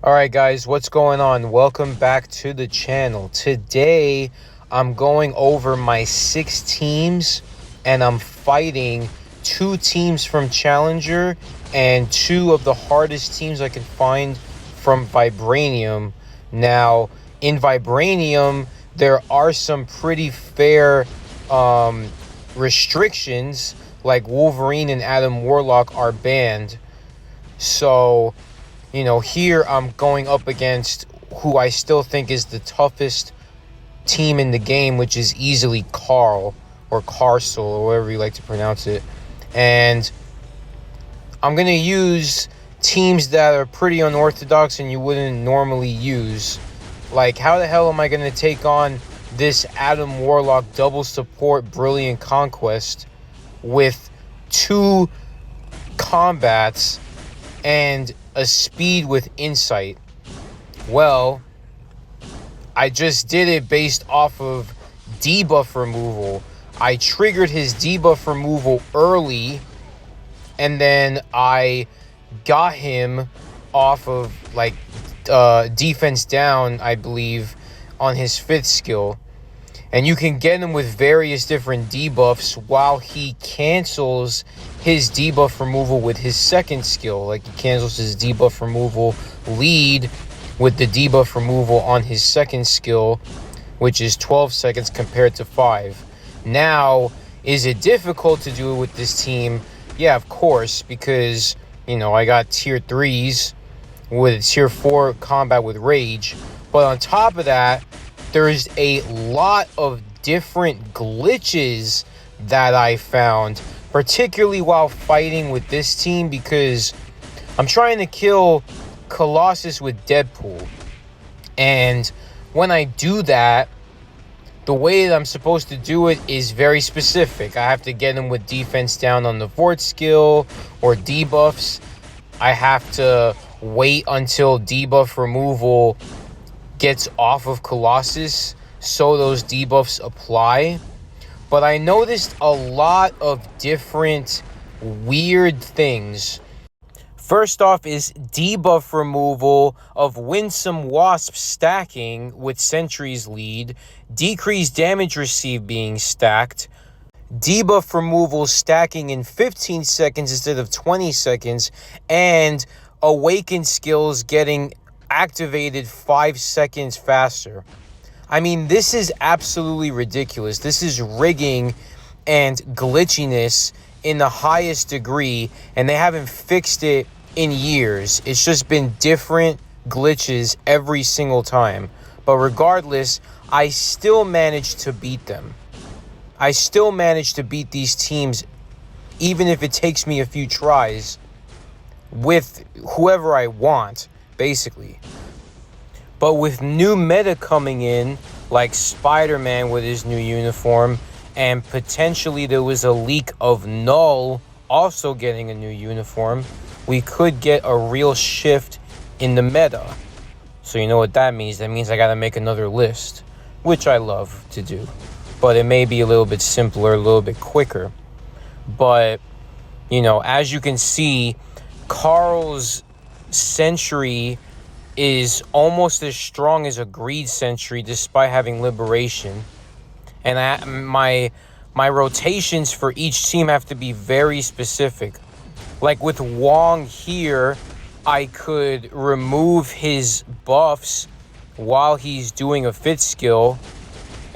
Alright guys, what's going on? Welcome back to the channel. Today, I'm going over my 6 teams, and I'm fighting 2 teams from Challenger and 2 of the hardest teams I can find from Vibranium. Now, in Vibranium, there are some pretty fair restrictions, like Wolverine and Adam Warlock are banned. So here I'm going up against who I still think is the toughest team in the game, which is easily Carl or Carcel or whatever you like to pronounce it. And I'm going to use teams that are pretty unorthodox and you wouldn't normally use. Like, how the hell am I going to take on this Adam Warlock double support Brilliant Conquest with 2 combats and a speed with insight? Well, I just did it based off of debuff removal. I triggered his debuff removal early, and then I got him off of defense down, I believe, on his 5th skill. And you can get him with various different debuffs while he cancels his debuff removal with his 2nd skill. Like, he cancels his debuff removal lead with the debuff removal on his 2nd skill, which is 12 seconds compared to 5. Now, is it difficult to do it with this team? Yeah, of course, because, I got tier 3s with tier 4 combat with rage. But on top of that, there's a lot of different glitches that I found, particularly while fighting with this team, because I'm trying to kill Colossus with Deadpool. And when I do that, the way that I'm supposed to do it is very specific. I have to get him with defense down on the 4th skill or debuffs. I have to wait until debuff removal gets off of Colossus so those debuffs apply. But I noticed a lot of different weird things. First off is debuff removal of Winsome Wasp stacking with Sentry's lead, decreased damage received being stacked, debuff removal stacking in 15 seconds instead of 20 seconds, and awakened skills getting activated 5 seconds faster. I mean, this is absolutely ridiculous. This is rigging and glitchiness in the highest degree, and they haven't fixed it in years. It's just been different glitches every single time. But regardless, I still managed to beat them. I still managed to beat these teams, even if it takes me a few tries with whoever I want, basically. But with new meta coming in, like Spider-Man with his new uniform, and potentially there was a leak of Null also getting a new uniform, we could get a real shift in the meta. So you know what that means? That means I gotta make another list, which I love to do. But it may be a little bit simpler, a little bit quicker. But, as you can see, Carl's Sentry is almost as strong as a Greed Sentry despite having Liberation. And my rotations for each team have to be very specific. Like with Wong here, I could remove his buffs while he's doing a 5th skill,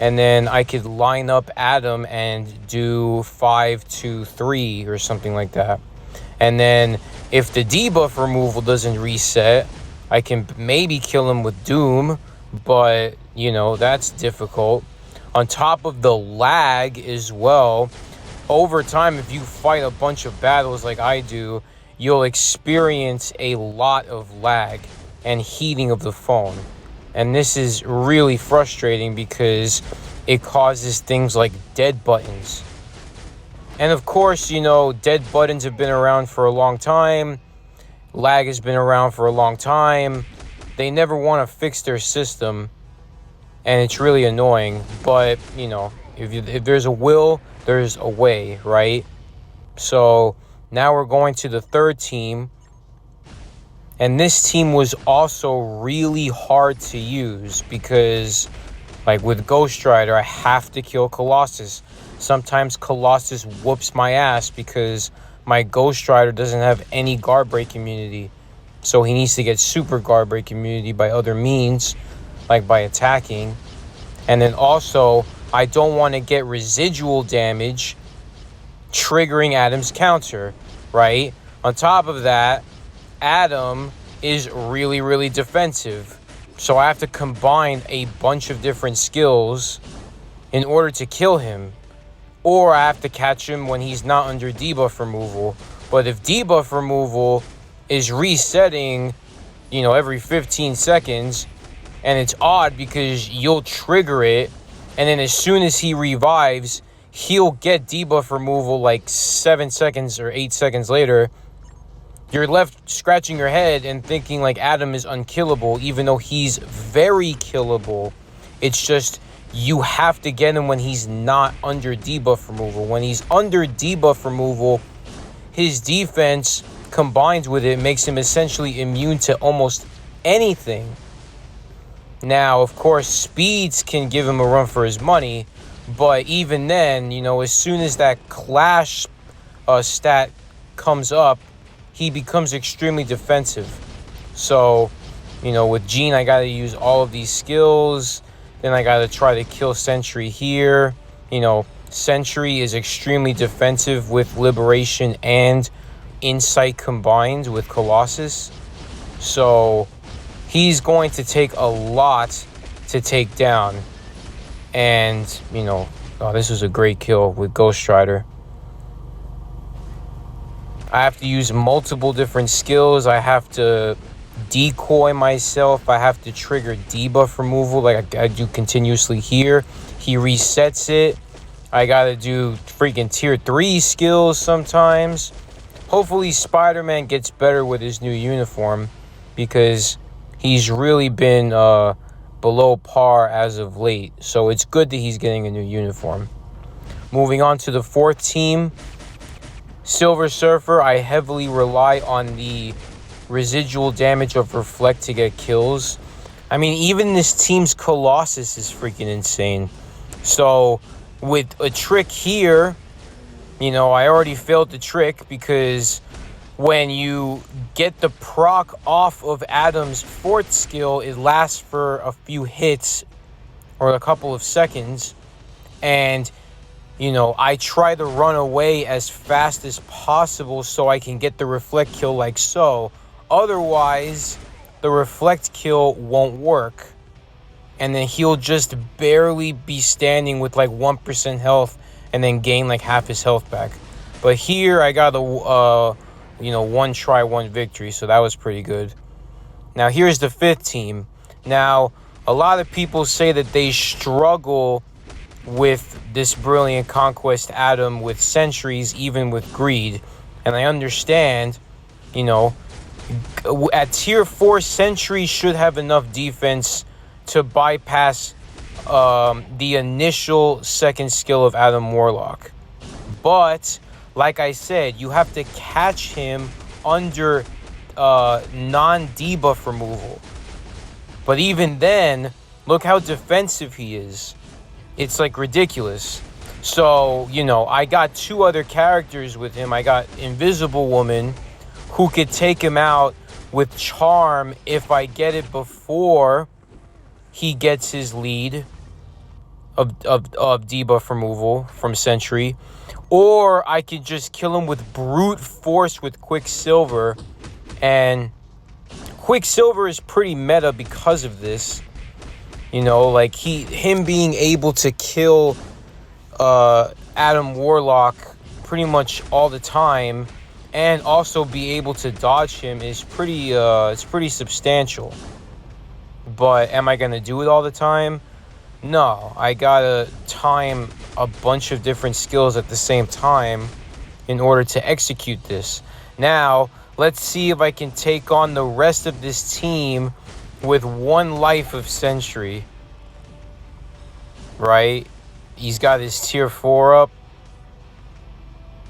and then I could line up Adam and do 5-2-3 or something like that. And then if the debuff removal doesn't reset, I can maybe kill him with Doom, but, that's difficult. On top of the lag as well, over time, if you fight a bunch of battles like I do, you'll experience a lot of lag and heating of the phone. And this is really frustrating because it causes things like dead buttons. And of course, dead buttons have been around for a long time. Lag has been around for a long time. They never want to fix their system, and it's really annoying. But, if there's a will, there's a way, right? So now we're going to the 3rd team, And this team was also really hard to use because, like with Ghost Rider, I have to kill Colossus. Sometimes Colossus whoops my ass because my Ghost Rider doesn't have any guard break immunity. So he needs to get super guard break immunity by other means, like by attacking. And then also, I don't want to get residual damage triggering Adam's counter, right? On top of that, Adam is really, really defensive. So I have to combine a bunch of different skills in order to kill him. Or I have to catch him when he's not under debuff removal. But if debuff removal is resetting, every 15 seconds, and it's odd because you'll trigger it, and then as soon as he revives, he'll get debuff removal like 7 seconds or 8 seconds later. You're left scratching your head and thinking like Adam is unkillable, even though he's very killable. It's just you have to get him when he's not under debuff removal. When he's under debuff removal, his defense combined with it makes him essentially immune to almost anything. Now, of course, speeds can give him a run for his money, but even then, as soon as that clash stat comes up, he becomes extremely defensive. So, with Jean, I gotta use all of these skills. Then I gotta try to kill Sentry here. Sentry is extremely defensive with Liberation and Insight combined with Colossus. So he's going to take a lot to take down. And, this was a great kill with Ghost Rider. I have to use multiple different skills. I have to decoy myself. I have to trigger debuff removal like I do continuously here. He resets it. I gotta do freaking tier 3 skills sometimes. Hopefully Spider-Man gets better with his new uniform because he's really been below par as of late. So it's good that he's getting a new uniform. Moving on to the 4th team. Silver Surfer, I heavily rely on the residual damage of Reflect to get kills. I mean, even this team's Colossus is freaking insane. So, with a trick here, I already failed the trick because when you get the proc off of Adam's 4th skill, it lasts for a few hits or a couple of seconds. And I try to run away as fast as possible so I can get the reflect kill like so. Otherwise, the reflect kill won't work. And then he'll just barely be standing with like 1% health and then gain like half his health back. But here I got a, one try, one victory. So that was pretty good. Now here's the 5th team. Now, a lot of people say that they struggle with this Brilliant Conquest Adam with Sentries, even with Greed. And I understand, at tier 4, Sentry should have enough defense to bypass the initial 2nd skill of Adam Warlock. But, like I said, you have to catch him under non-debuff removal. But even then, look how defensive he is. It's like ridiculous. So, I got 2 other characters with him. I got Invisible Woman, who could take him out with Charm if I get it before he gets his lead of debuff removal from Sentry. Or I could just kill him with brute force with Quicksilver. And Quicksilver is pretty meta because of this. Him being able to kill Adam Warlock pretty much all the time and also be able to dodge him is it's pretty substantial. But am I going to do it all the time? No, I gotta time a bunch of different skills at the same time in order to execute this. Now, let's see if I can take on the rest of this team with 1 life of Sentry. Right? He's got his tier 4 up.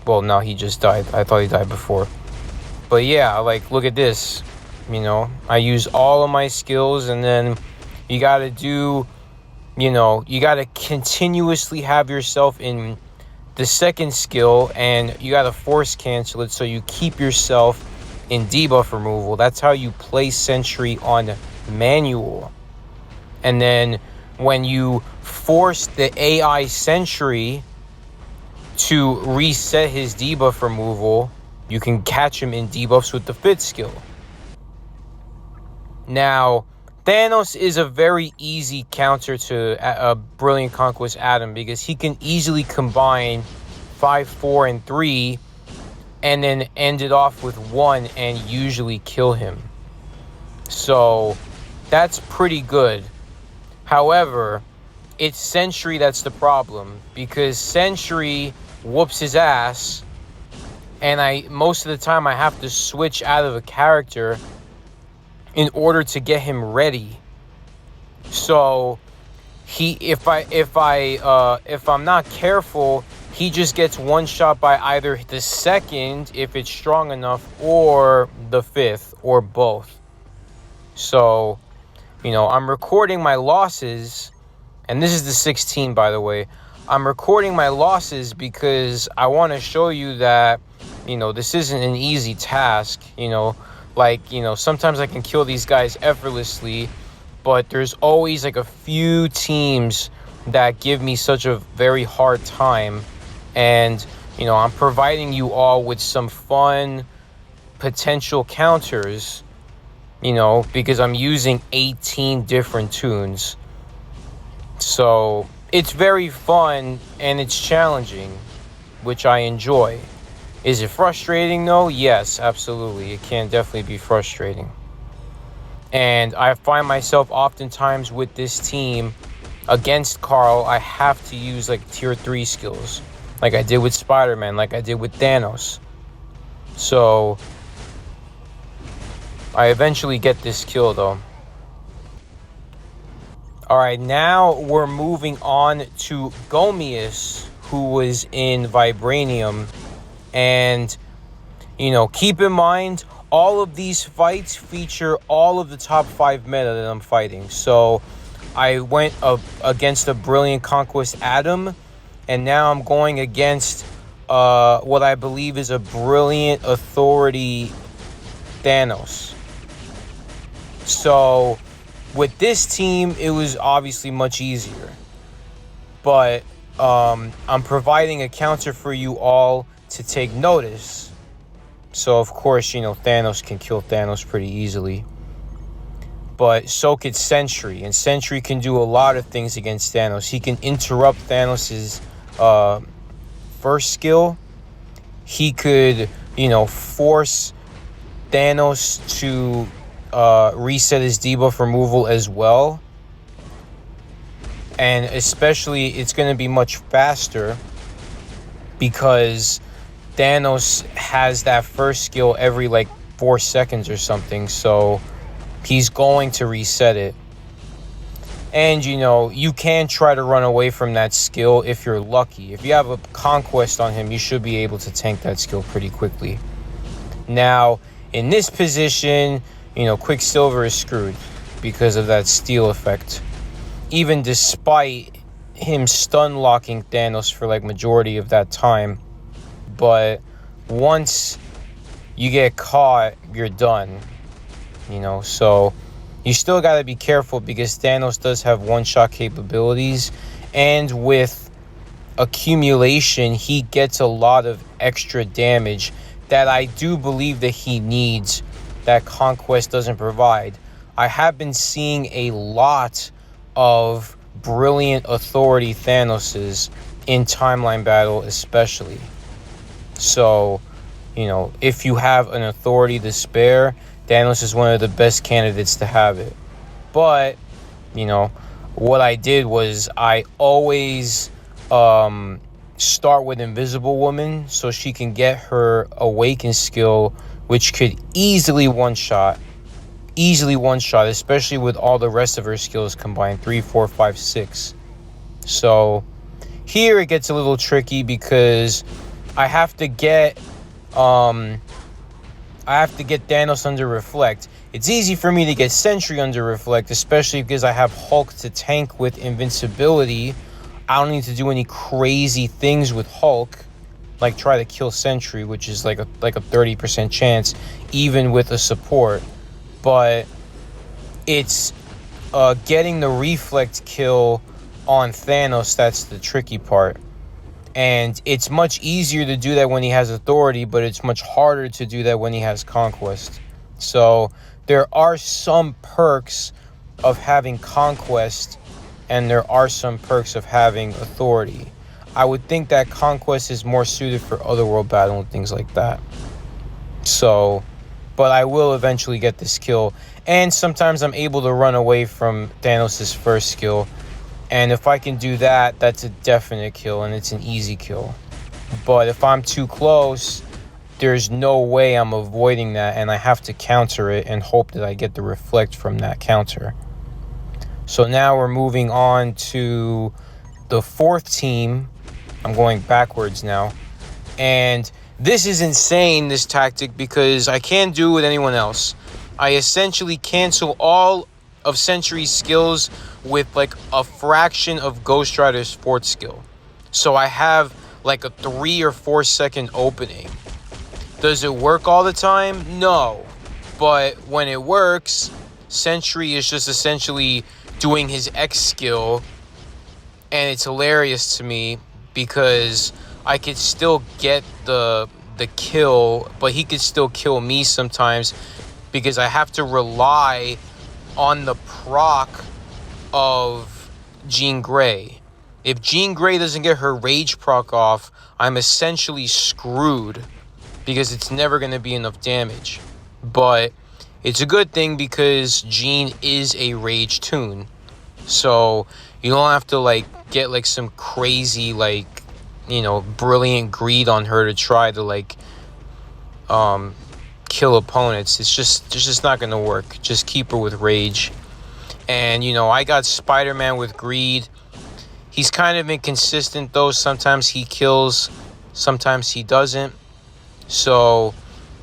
Well, no, he just died. I thought he died before. But yeah, look at this. You know, I use all of my skills, and then you got to do, you know, you got to continuously have yourself in the second skill, and you got to force cancel it so you keep yourself in debuff removal. That's how you play Sentry on manual. And then when you force the AI Sentry to reset his debuff removal, you can catch him in debuffs with the 5th skill. Now, Thanos is a very easy counter to a Brilliant Conquest Adam, because he can easily combine 5, 4, and 3 and then end it off with 1 and usually kill him. So that's pretty good. However, it's Sentry that's the problem, because Sentry whoops his ass, and most of the time I have to switch out of a character in order to get him ready. So if I'm not careful, he just gets one shot by either the 2nd, if it's strong enough, or the 5th, or both. So, you know, I'm recording my losses, and this is the 16, by the way. I'm recording my losses because I want to show you that, you know, this isn't an easy task. You know, like, you know, sometimes I can kill these guys effortlessly, but there's always like a few teams that give me such a very hard time. And, you know, I'm providing you all with some fun potential counters, you know, because I'm using 18 different tunes. So it's very fun and it's challenging, which I enjoy. Is it frustrating though? Yes, absolutely. It can definitely be frustrating. And I find myself oftentimes with this team against Carl, I have to use like tier 3 skills, like I did with Spider-Man, like I did with Thanos. So I eventually get this kill though. Alright, now we're moving on to Gomius, who was in Vibranium. And, you know, keep in mind, all of these fights feature all of the top 5 meta that I'm fighting. So I went up against a Brilliant Conquest Adam, and now I'm going against what I believe is a Brilliant Authority Thanos. So with this team, it was obviously much easier. But I'm providing a counter for you all to take notice. So of course, you know, Thanos can kill Thanos pretty easily. But so could Sentry, and Sentry can do a lot of things against Thanos. He can interrupt Thanos's first skill. He could, you know, force Thanos to reset his debuff removal as well. And especially, it's going to be much faster because Thanos has that first skill every like 4 seconds or something. So he's going to reset it. And, you know, you can try to run away from that skill if you're lucky. If you have a conquest on him, you should be able to tank that skill pretty quickly. Now, in this position, you know, Quicksilver is screwed because of that steal effect. Even despite him stun locking Thanos for like majority of that time. But once you get caught, you're done. You know, so you still got to be careful because Thanos does have one-shot capabilities. And with accumulation, he gets a lot of extra damage that I do believe that he needs that Conquest doesn't provide. I have been seeing a lot of Brilliant Authority Thanoses in Timeline Battle especially. So, you know, if you have an Authority to spare, Thanos is one of the best candidates to have it. But, you know, what I did was I always start with Invisible Woman so she can get her Awaken skill, which could easily one-shot, especially with all the rest of her skills combined, 3, 4, 5, 6. So here it gets a little tricky because I have to get I have to get Thanos under Reflect. It's easy for me to get Sentry under Reflect, especially because I have Hulk to tank with invincibility. I don't need to do any crazy things with Hulk, like try to kill Sentry, which is like a 30% chance, even with a support. But it's getting the Reflect kill on Thanos that's the tricky part. And it's much easier to do that when he has authority, but it's much harder to do that when he has conquest. So there are some perks of having conquest, and there are some perks of having authority. I would think that conquest is more suited for otherworld battle and things like that. So, but I will eventually get this kill. And sometimes I'm able to run away from Thanos' first skill. And if I can do that, that's a definite kill, and it's an easy kill. But if I'm too close, there's no way I'm avoiding that, and I have to counter it and hope that I get the reflect from that counter. So now we're moving on to the fourth team. I'm going backwards now. And this is insane, this tactic, because I can't do it with anyone else. I essentially cancel all of Sentry's skills with like a fraction of Ghost Rider's fourth skill. So I have like a 3 or 4 second opening. Does it work all the time? No. But when it works, Sentry is just essentially doing his X skill, and it's hilarious to me because I could still get the kill, but he could still kill me sometimes because I have to rely on the proc of Jean Grey. If Jean Grey doesn't get her rage proc off, I'm essentially screwed because it's never going to be enough damage. But it's a good thing because Jean is a rage tune. So you don't have to like get like some crazy like, you know, brilliant greed on her to try to like kill opponents. It's just not going to work. Just keep her with rage. And, you know, I got Spider-Man with greed. He's kind of inconsistent, though. Sometimes he kills, sometimes he doesn't. So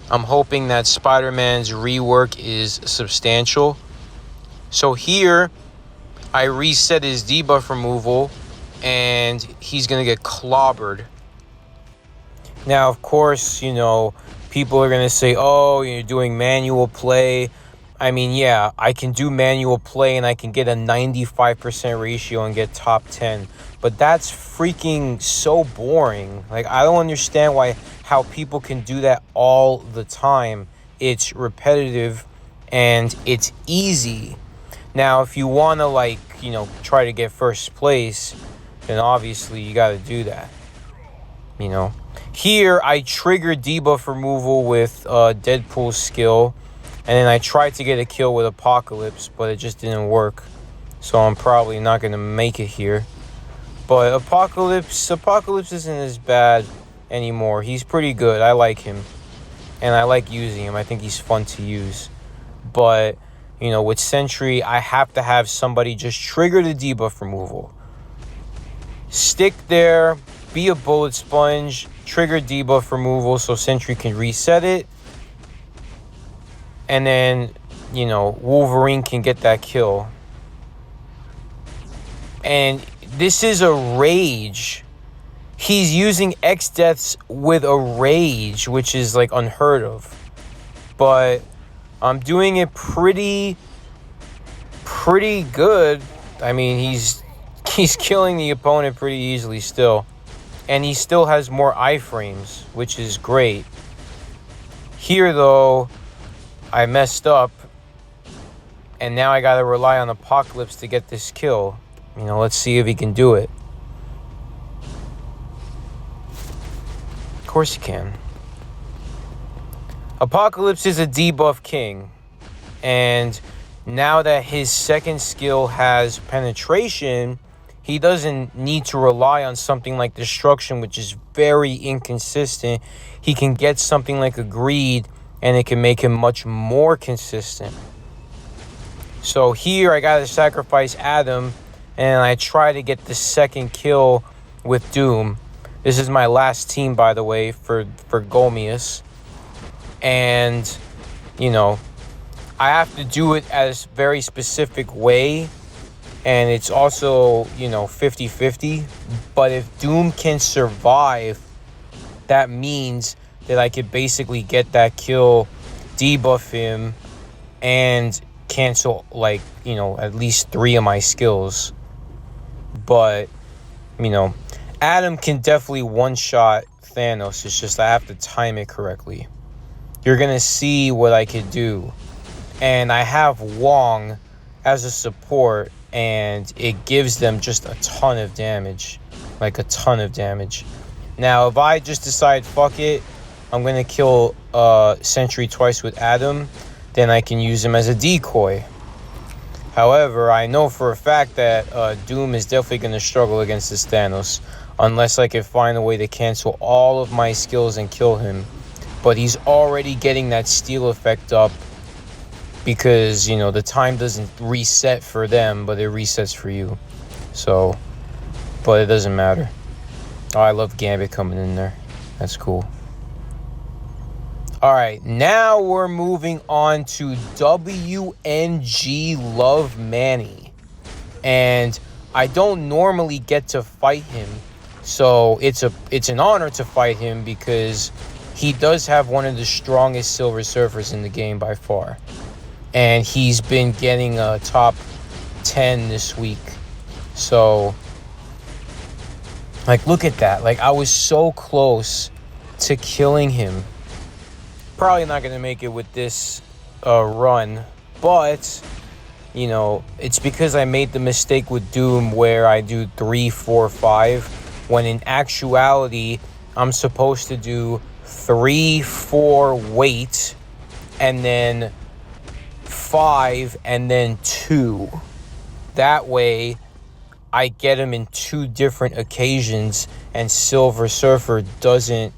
I'm hoping that Spider-Man's rework is substantial. So here, I reset his debuff removal, and he's going to get clobbered. Now, of course, you know, people are going to say, oh, you're doing manual play. I mean, yeah, I can do manual play and I can get a 95% ratio and get top 10. But that's freaking so boring. Like, I don't understand how people can do that all the time. It's repetitive and it's easy. Now, if you want to, like, you know, try to get first place, then obviously you got to do that. You know, here I triggered debuff removal with Deadpool's skill. And then I tried to get a kill with Apocalypse, but it just didn't work. So I'm probably not going to make it here. But Apocalypse isn't as bad anymore. He's pretty good. I like him. And I like using him. I think he's fun to use. But, you know, with Sentry, I have to have somebody just trigger the debuff removal. Stick there, be a bullet sponge, trigger debuff removal so Sentry can reset it. And then, you know, Wolverine can get that kill. And this is a rage. He's using X deaths with a rage, which is like unheard of. But I'm doing it pretty good. I mean, he's killing the opponent pretty easily still. And he still has more iframes, which is great. Here, though, I messed up, and now I gotta rely on Apocalypse to get this kill. You know, let's see if he can do it. Of course he can. Apocalypse is a debuff king, and now that his second skill has penetration, he doesn't need to rely on something like Destruction, which is very inconsistent. He can get something like a Greed, and it can make him much more consistent. So here I gotta sacrifice Adam, and I try to get the second kill with Doom. This is my last team, by the way, for Golmius. And, you know, I have to do it as very specific way. And it's also, 50-50. But if Doom can survive, that means that I could basically get that kill, debuff him, and cancel, at least 3 of my skills. But, Adam can definitely one-shot Thanos. It's just I have to time it correctly. You're going to see what I could do. And I have Wong as a support, and it gives them just a ton of damage. Like a ton of damage. Now, if I just decide, fuck it, I'm going to kill Sentry twice with Adam, then I can use him as a decoy. However, I know for a fact that Doom is definitely going to struggle against this Thanos, unless I can find a way to cancel all of my skills and kill him. But he's already getting that steal effect up because, the time doesn't reset for them, but it resets for you. So, but it doesn't matter. Oh, I love Gambit coming in there. That's cool. Alright, now we're moving on to WNG Love Manny. And I don't normally get to fight him, so it's an honor to fight him because he does have one of the strongest Silver Surfers in the game by far. And he's been getting a top 10 this week. So, look at that. I was so close to killing him. Probably not going to make it with this run, but, it's because I made the mistake with Doom where I do 3, 4, 5, when in actuality, I'm supposed to do 3, 4, wait, and then 5, and then 2. That way, I get him in 2 different occasions, and Silver Surfer doesn't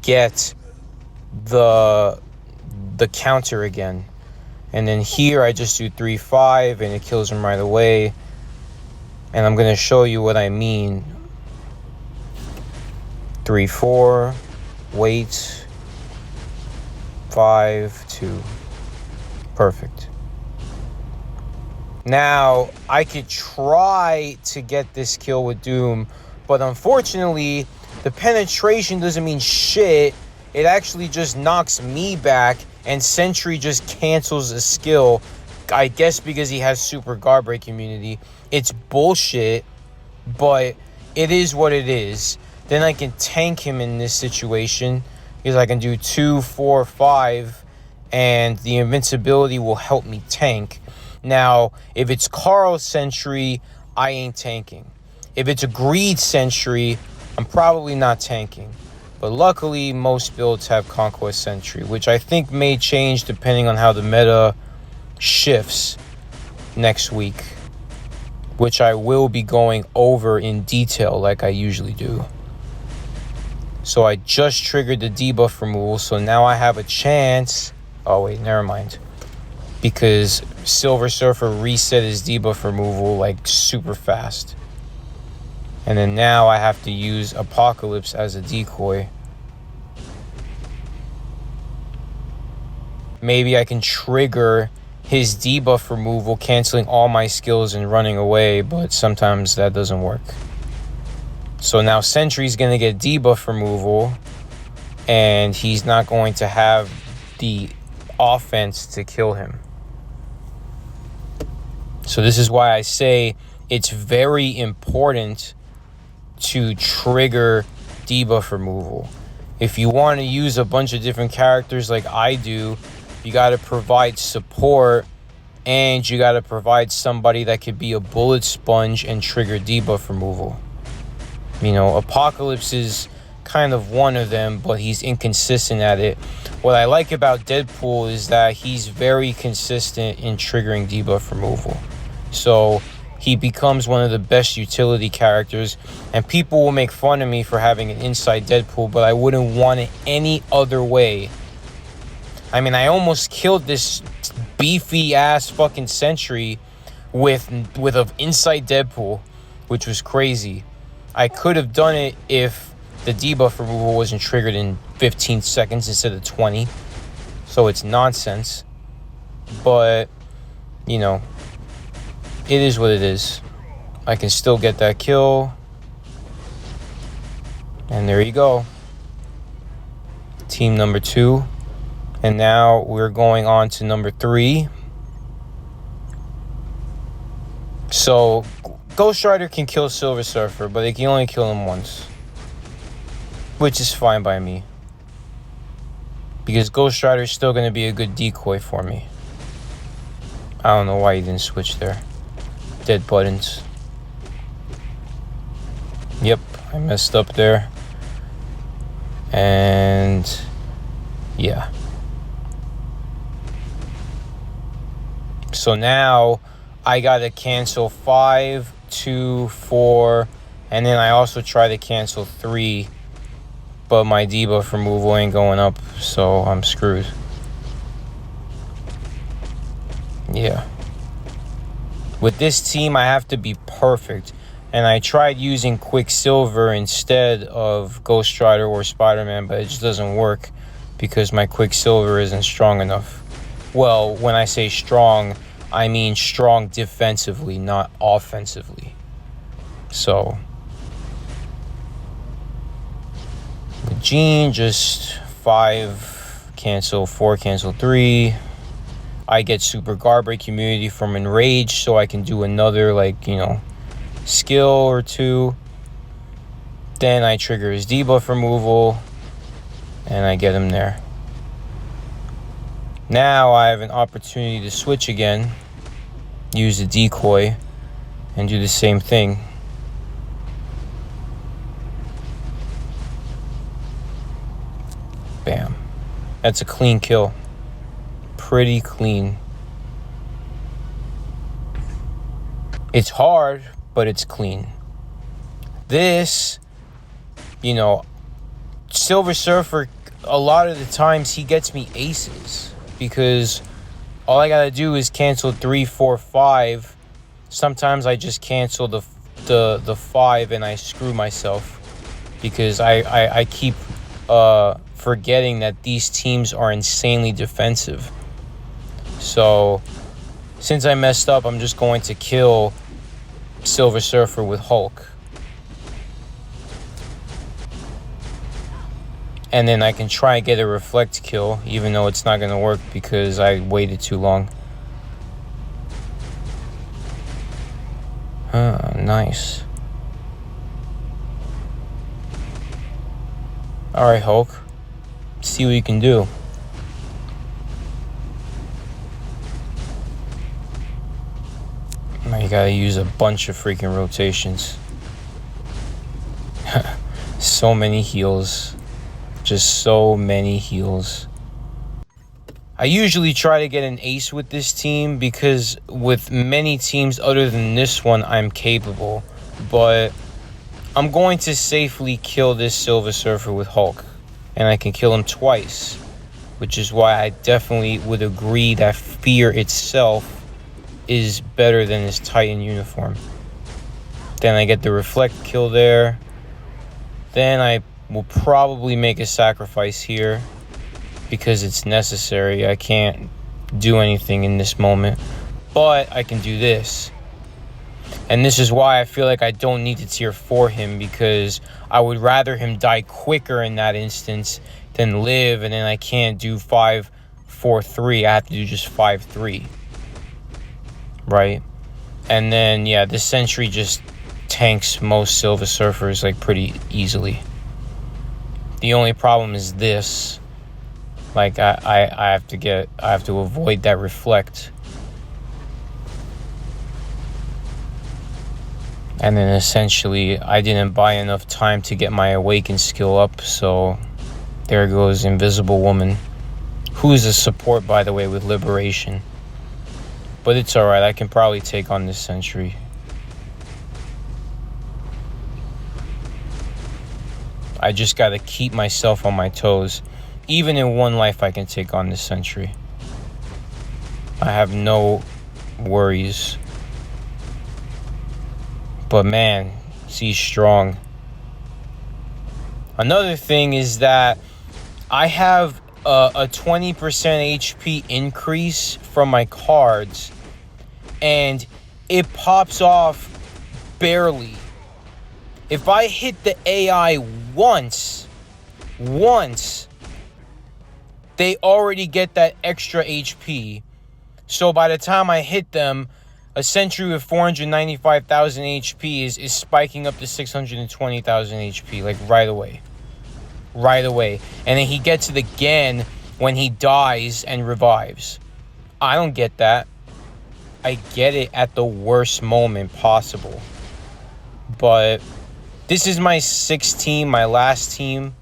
get the counter again. And then here I just do 3, 5 and it kills him right away. And I'm going to show you what I mean. 3, 4, wait, 5, 2. Perfect. Now I could try to get this kill with Doom, but unfortunately the penetration doesn't mean shit. It actually just knocks me back, and Sentry just cancels a skill. I guess because he has super guard break immunity. It's bullshit, but it is what it is. Then I can tank him in this situation because I can do 2, 4, 5, and the invincibility will help me tank. Now, if it's Carl Sentry, I ain't tanking. If it's a Greed Sentry, I'm probably not tanking. But luckily, most builds have Conquest Sentry, which I think may change depending on how the meta shifts next week, which I will be going over in detail like I usually do. So I just triggered the debuff removal, so now I have a chance. Oh wait, never mind. Because Silver Surfer reset his debuff removal super fast. And then now I have to use Apocalypse as a decoy. Maybe I can trigger his debuff removal, canceling all my skills and running away, but sometimes that doesn't work. So now Sentry's going to get debuff removal, and he's not going to have the offense to kill him. So this is why I say it's very important to trigger debuff removal. If you want to use a bunch of different characters like I do, you got to provide support, and you got to provide somebody that could be a bullet sponge and trigger debuff removal. Apocalypse is kind of one of them, but he's inconsistent at it. What I like about Deadpool is that he's very consistent in triggering debuff removal. So he becomes one of the best utility characters, and people will make fun of me for having an inside Deadpool, but I wouldn't want it any other way. I mean, I almost killed this beefy ass fucking Sentry with an inside Deadpool, which was crazy. I could have done it if the debuff removal wasn't triggered in 15 seconds instead of 20. So it's nonsense. But, you know, it is what it is. I can still get that kill. And there you go. Team number 2. And now we're going on to number 3. So, Ghost Rider can kill Silver Surfer, but they can only kill him once. Which is fine by me. Because Ghost Rider is still going to be a good decoy for me. I don't know why you didn't switch there. Dead buttons. Yep, I messed up there. And yeah. So now I gotta cancel 5, 2, 4, and then I also try to cancel 3, but my debuff removal ain't going up, so I'm screwed. Yeah. With this team, I have to be perfect. And I tried using Quicksilver instead of Ghost Rider or Spider-Man, but it just doesn't work because my Quicksilver isn't strong enough. Well, when I say strong, I mean strong defensively, not offensively. So, with Jean, just 5, cancel 4, cancel 3. I get Super Guard Break Immunity from Enrage, so I can do another, skill or 2. Then I trigger his debuff removal, and I get him there. Now I have an opportunity to switch again, use the decoy, and do the same thing. Bam. That's a clean kill. Pretty clean. It's hard, but it's clean. This, Silver Surfer, a lot of the times he gets me aces because all I gotta do is cancel 3, 4, 5. Sometimes I just cancel the 5 and I screw myself because I keep forgetting that these teams are insanely defensive. So since I messed up, I'm just going to kill Silver Surfer with Hulk. And then I can try and get a reflect kill, even though it's not going to work because I waited too long. Nice. Alright, Hulk. See what you can do. Now you gotta use a bunch of freaking rotations. So many heals. Just so many heals. I usually try to get an ace with this team because with many teams other than this one, I'm capable. But I'm going to safely kill this Silver Surfer with Hulk. And I can kill him twice. Which is why I definitely would agree that Fear itself is better than his Titan uniform. Then I get the reflect kill there. Then I will probably make a sacrifice here because it's necessary. I can't do anything in this moment, but I can do this. And this is why I feel like I don't need to tier 4 him, because I would rather him die quicker in that instance than live, and then I can't do 5, 4, 3. I have to do just 5, 3. Right? And then, yeah, this Sentry just tanks most Silver Surfers, like, pretty easily. The only problem is this. Like, I have to avoid that reflect. And then essentially, I didn't buy enough time to get my Awaken skill up, so there goes Invisible Woman, who is a support, by the way, with Liberation. But it's alright, I can probably take on this Sentry. I just gotta keep myself on my toes. Even in one life, I can take on this Sentry. I have no worries. But man, he's strong. Another thing is that I have a 20% HP increase from my cards, and it pops off barely. If I hit the AI once, they already get that extra HP. So by the time I hit them, a sentry with 495,000 HP is spiking up to 620,000 HP, like right away. And then he gets it again when he dies and revives. I don't get that. I get it at the worst moment possible. But this is my sixth team, my last team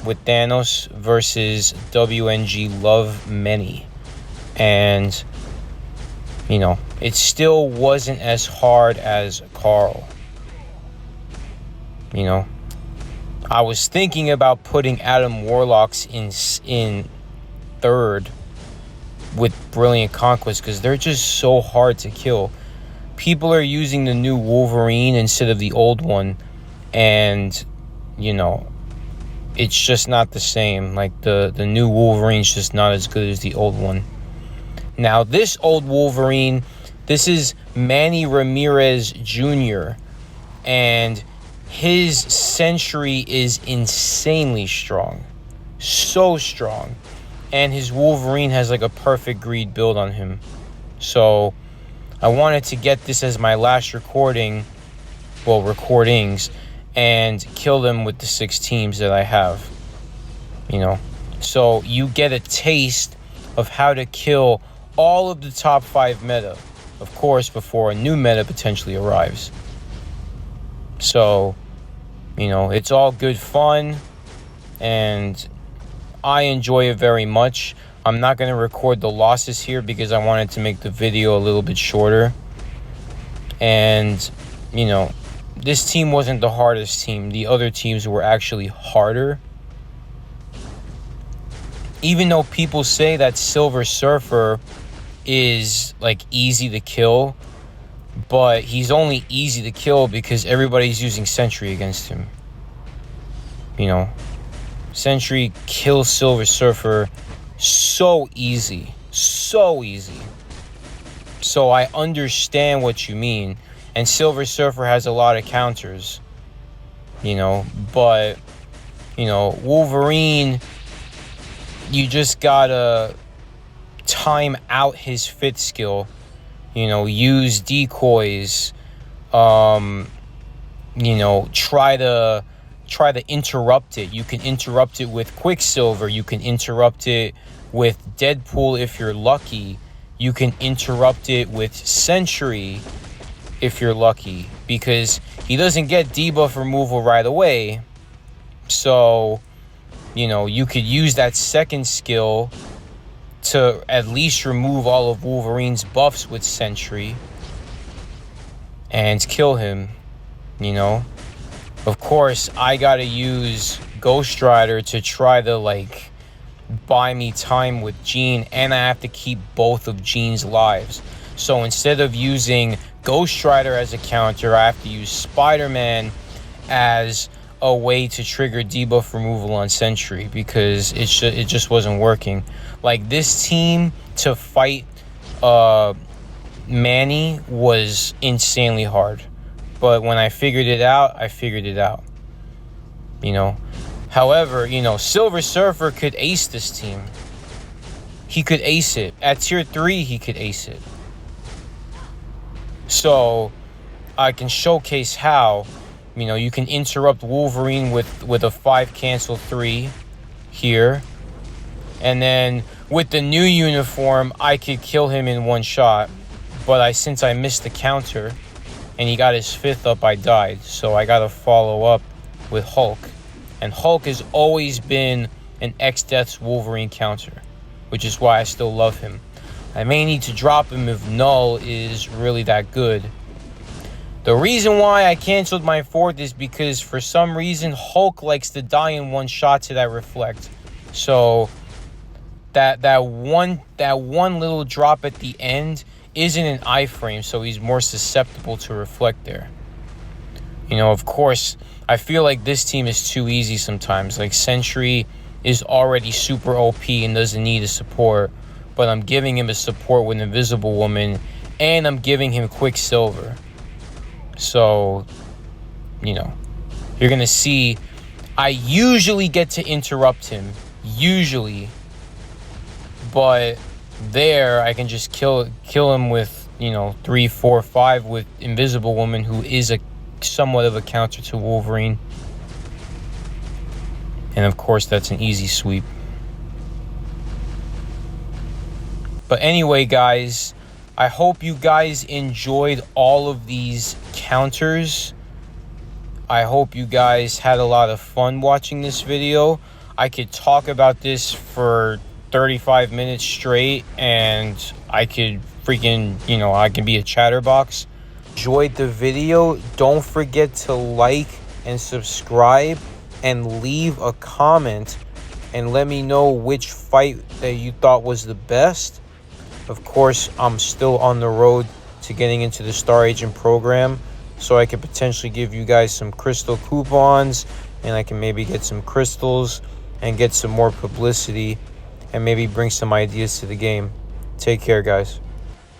with Thanos versus WNG Love Many. And, you know, it still wasn't as hard as Carl. You know, I was thinking about putting Adam Warlocks in third with Brilliant Conquest because they're just so hard to kill. People are using the new Wolverine instead of the old one, and, you know, it's just not the same. Like, the new Wolverine's just not as good as the old one. Now, this old Wolverine, this is Manny Ramirez Jr., and his Sentry is insanely strong. So strong. And his Wolverine has like a perfect greed build on him. So I wanted to get this as my last recordings, and kill them with the 6 teams that I have. You know, so you get a taste of how to kill all of the top 5 meta, of course, before a new meta potentially arrives. So, you know, it's all good fun, and I enjoy it very much. I'm not going to record the losses here because I wanted to make the video a little bit shorter. And, you know, this team wasn't the hardest team. The other teams were actually harder. Even though people say that Silver Surfer is, like, easy to kill, but he's only easy to kill because everybody's using Sentry against him. You know, Sentry kills Silver Surfer so easy. So easy. So I understand what you mean. And Silver Surfer has a lot of counters. You know, but, you know, Wolverine, you just gotta time out his fit skill. You know, use decoys. You know, try to interrupt it. You can interrupt it with Quicksilver. You can interrupt it with Deadpool if you're lucky. You can interrupt it with Sentry if you're lucky, because he doesn't get debuff removal right away. So, you know, you could use that second skill to at least remove all of Wolverine's buffs with Sentry and kill him, you know. Of course, I gotta use Ghost Rider to try to, like, buy me time with Jean, and I have to keep both of Jean's lives. So instead of using Ghost Rider as a counter, I have to use Spider-Man as a way to trigger debuff removal on Sentry, because it just wasn't working. Like, this team to fight Manny was insanely hard. But when I figured it out, you know. However, you know, Silver Surfer could ace this team. He could ace it. At tier 3, he could ace it. So, I can showcase how, you know, you can interrupt Wolverine with a 5 cancel 3 here. And then, with the new uniform, I could kill him in one shot. But since I missed the counter, and he got his 5th up, I died. So I gotta follow up with Hulk. And Hulk has always been an X-Death's Wolverine counter, which is why I still love him. I may need to drop him if Null is really that good. The reason why I canceled my 4th is because for some reason Hulk likes to die in one shot to that reflect. So that one little drop at the end isn't an iframe, so he's more susceptible to reflect there. You know, of course, I feel like this team is too easy sometimes. Like, Sentry is already super OP and doesn't need a support, but I'm giving him a support with Invisible Woman, and I'm giving him Quicksilver. So, you know, you're gonna see I usually get to interrupt him, usually, but there I can just kill him with, you know, 3, 4, 5 with Invisible Woman, who is a somewhat of a counter to Wolverine. And of course, that's an easy sweep. But anyway, guys, I hope you guys enjoyed all of these counters. I hope you guys had a lot of fun watching this video. I could talk about this for 35 minutes straight, and I could freaking, you know, I can be a chatterbox. Enjoyed the video. Don't forget to like and subscribe and leave a comment and let me know which fight that you thought was the best. Of course, I'm still on the road to getting into the Star Agent program, so I could potentially give you guys some crystal coupons, and I can maybe get some crystals and get some more publicity and maybe bring some ideas to the game. Take care, guys.